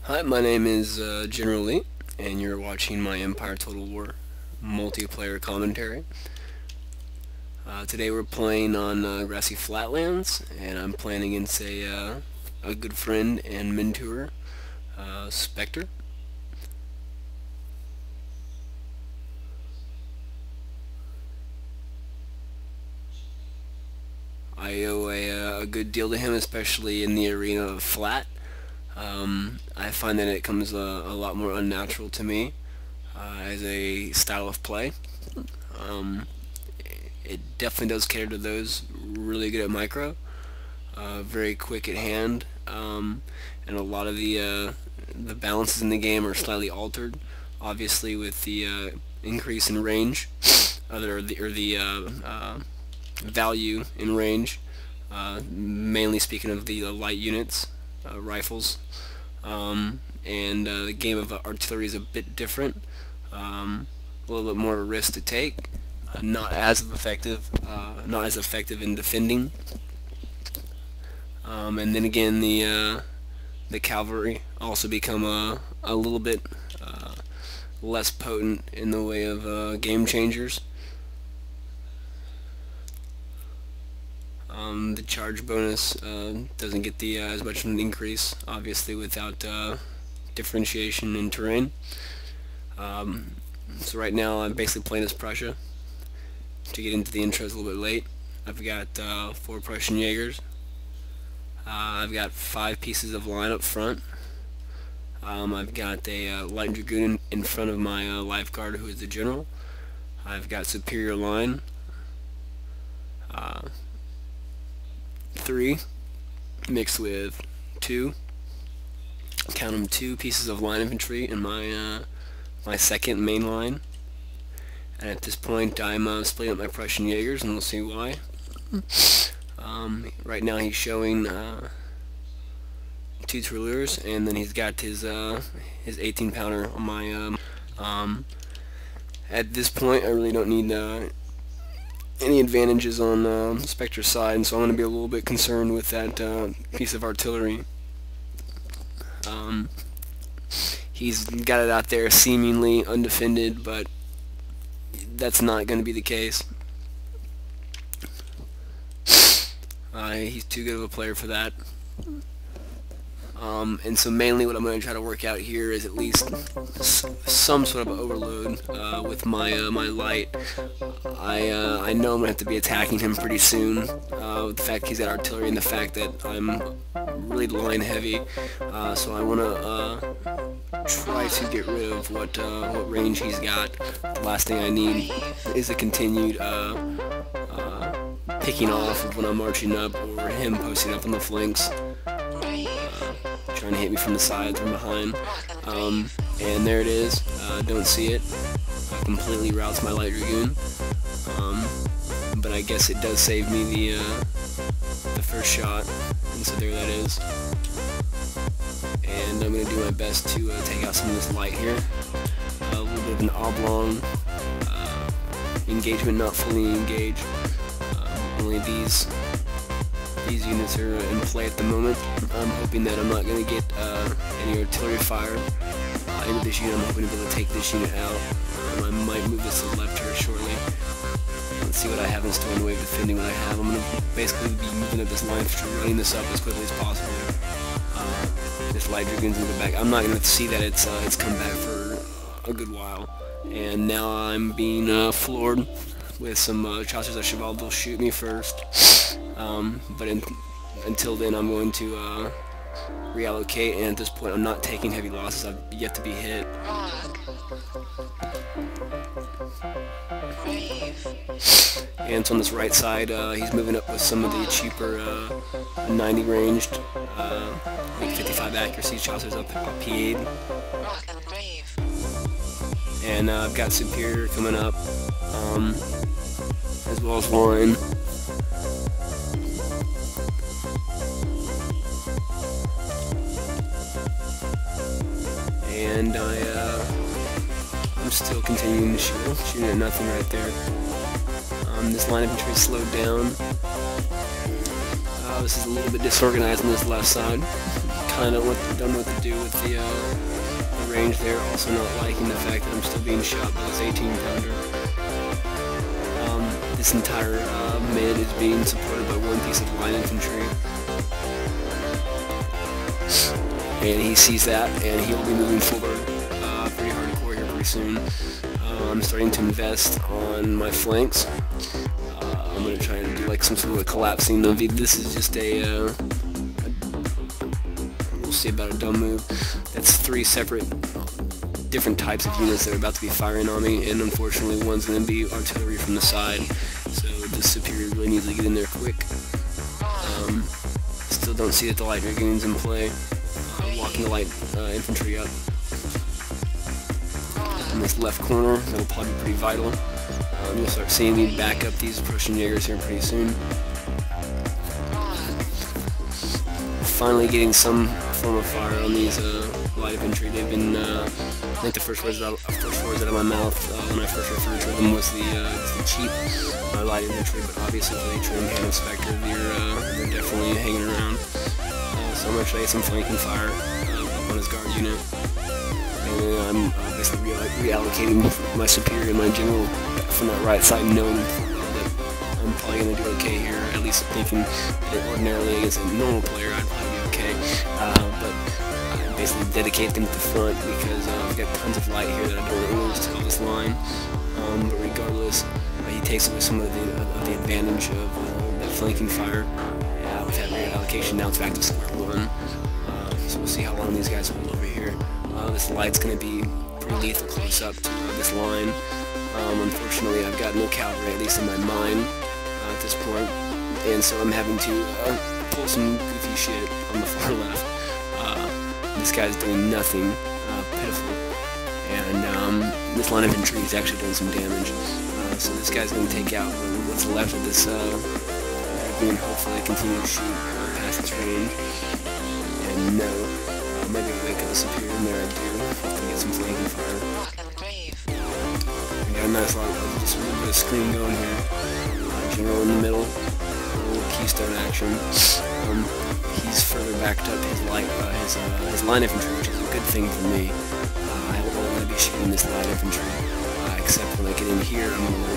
Hi, my name is General Lee, and you're watching my Empire Total War multiplayer commentary. Today we're playing on grassy flatlands, and I'm playing against a good friend and mentor, Spectre. I owe a good deal to him, especially in the arena of flat. I find that it comes a lot more unnatural to me as a style of play. Um, it definitely does cater to those really good at micro, very quick at hand, and a lot of the balances in the game are slightly altered, obviously with the increase in range, or the value in range, mainly speaking of the light units, rifles. And the game of artillery is a bit different, a little bit more of a risk to take, not as effective in defending. And then again, the cavalry also become a little bit less potent in the way of game changers. The charge bonus doesn't get the as much of an increase, obviously, without differentiation in terrain. So right now I'm basically playing as Prussia. To get into the intros a little bit late, I've got 4 Prussian Jaegers. I've got 5 pieces of line up front. I've got a light dragoon in front of my lifeguard, who is the general. I've got superior line. 3 mixed with 2, count them, 2 pieces of line infantry in my second main line. And at this point I'm splitting up my Prussian Jaegers, and we'll see why. Right now he's showing 2 Tirailleurs, and then he's got his 18 pounder on my at this point I really don't need any advantages on Spectre's side, and so I'm going to be a little bit concerned with that piece of artillery. He's got it out there seemingly undefended, but that's not going to be the case. He's too good of a player for that. And so mainly what I'm going to try to work out here is at least some sort of overload with my light. I know I'm going to have to be attacking him pretty soon, with the fact he's got artillery and the fact that I'm really line heavy, so I want to try to get rid of what range he's got. The last thing I need is a continued picking off of when I'm marching up, or him posting up on the flanks, trying to hit me from the sides or behind. And there it is. Don't see it. Completely routes my light dragoon. But I guess it does save me the first shot, and so there that is. And I'm going to do my best to take out some of this light here. A little bit of an oblong engagement, not fully engaged. Only these units are in play at the moment. I'm hoping that I'm not going to get any artillery fire into this unit. I'm hoping to be able to take this unit out. I might move this to the left here shortly. Let's see what I have in store in the way of defending what I have. I'm going to basically be moving up this line, running this up as quickly as possible. This light dragoon's in the back. I'm not going to see that it's come back for a good while. And now I'm being floored with some chasseurs at cheval. They'll shoot me first. But until then I'm going to reallocate, and at this point I'm not taking heavy losses. I've yet to be hit. And so on this right side, he's moving up with some of the cheaper 90 ranged, like 55 accuracy chasseurs up P8. And I've got superior coming up, as well as line. And I'm still continuing to shoot. Shooting at nothing right there. This line of infantry is slowed down. This is a little bit disorganized on this left side. kind of don't know what to do with the range there. Also not liking the fact that I'm still being shot by this 18-pounder. This entire mid is being supported by one piece of light infantry. And he sees that, and he will be moving forward pretty hardcore here pretty soon. I'm starting to invest on my flanks. I'm going to try and do like some sort of a collapsing. This is just a we'll see about a dumb move. That's 3 separate different types of units that are about to be firing on me, and unfortunately one's going to be artillery from the side, so the superior really needs to get in there quick. Still don't see that the light dragoons in play. Walking the light infantry up in this left corner. That'll probably be pretty vital. You'll start seeing me back up these Prussian Jaegers here pretty soon. Finally getting some form of fire on these light infantry. They've been, I think the first words out of my mouth when I first referred to them was the cheap light infantry, but obviously for the trained hand of Spectre, they're definitely hanging around. So I'm going to try to get some flanking fire on his guard unit. And then I'm basically reallocating my superior and my general from that right side, knowing that I'm probably going to do okay here, at least thinking that ordinarily against a normal player I'd probably be okay. But I basically dedicate them to the front because I've got tons of light here that I don't really lose to this line. But regardless, he takes away some of the advantage of that flanking fire. With that reallocation, now it's back to square one. So we'll see how long these guys hold over here. This light's going to be pretty lethal close up to this line. Unfortunately, I've got no cavalry, at least in my mind, at this point. And so I'm having to pull some goofy shit on the far left. This guy's doing nothing pitiful. And this line of infantry is actually doing some damage. So this guy's going to take out what's left of this and hopefully continue to shoot past its range. And no, maybe wake up the superior in there. I do. Hopefully get some flanking fire. We got a nice lot of just a little bit of screen going here. General in the middle, a little keystone action. He's further backed up his line infantry, which is a good thing for me. I don't want to be shooting this light infantry, except when I get in here, I'm going to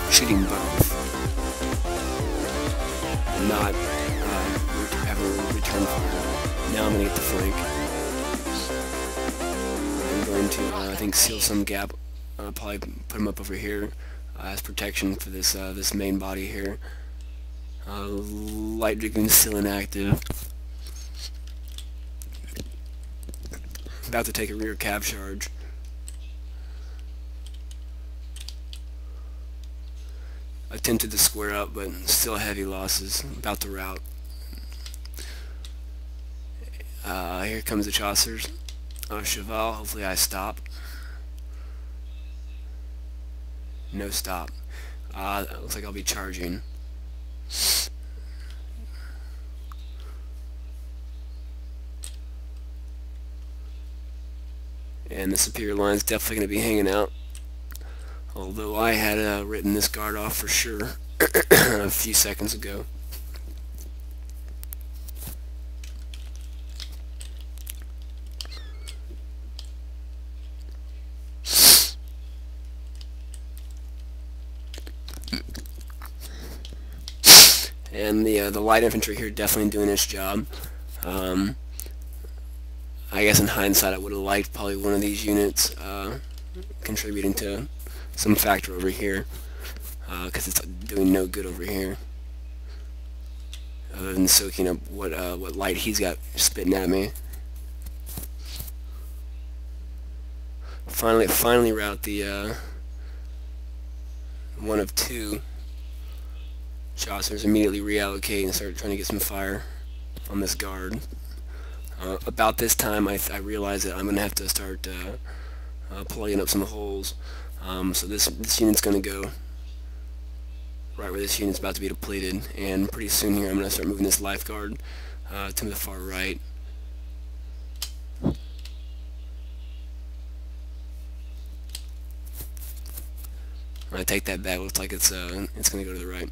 be shooting both. Not have a return fire. Now I'm going to get the flank. I'm going to, I think, seal some gap. Probably put him up over here as protection for this this main body here. Light dragoon still inactive. About to take a rear cav charge. Attempted to square up, but still heavy losses. About to rout. Here comes the Chaucers. Cheval, hopefully I stop. No stop. Looks like I'll be charging. And the superior line's definitely going to be hanging out. Although I had written this guard off for sure a few seconds ago. And the light infantry here definitely doing its job. I guess in hindsight I would have liked probably one of these units contributing to some factor over here, because it's doing no good over here other than soaking up what light he's got spitting at me. Finally route the one of two Chaucers. Immediately reallocate and start trying to get some fire on this guard. About this time I realize that I'm going to have to start plugging up some holes. So this unit's going to go right where this unit's about to be depleted, and pretty soon here I'm going to start moving this lifeguard to the far right. When I take that back, it looks like it's going to go to the right.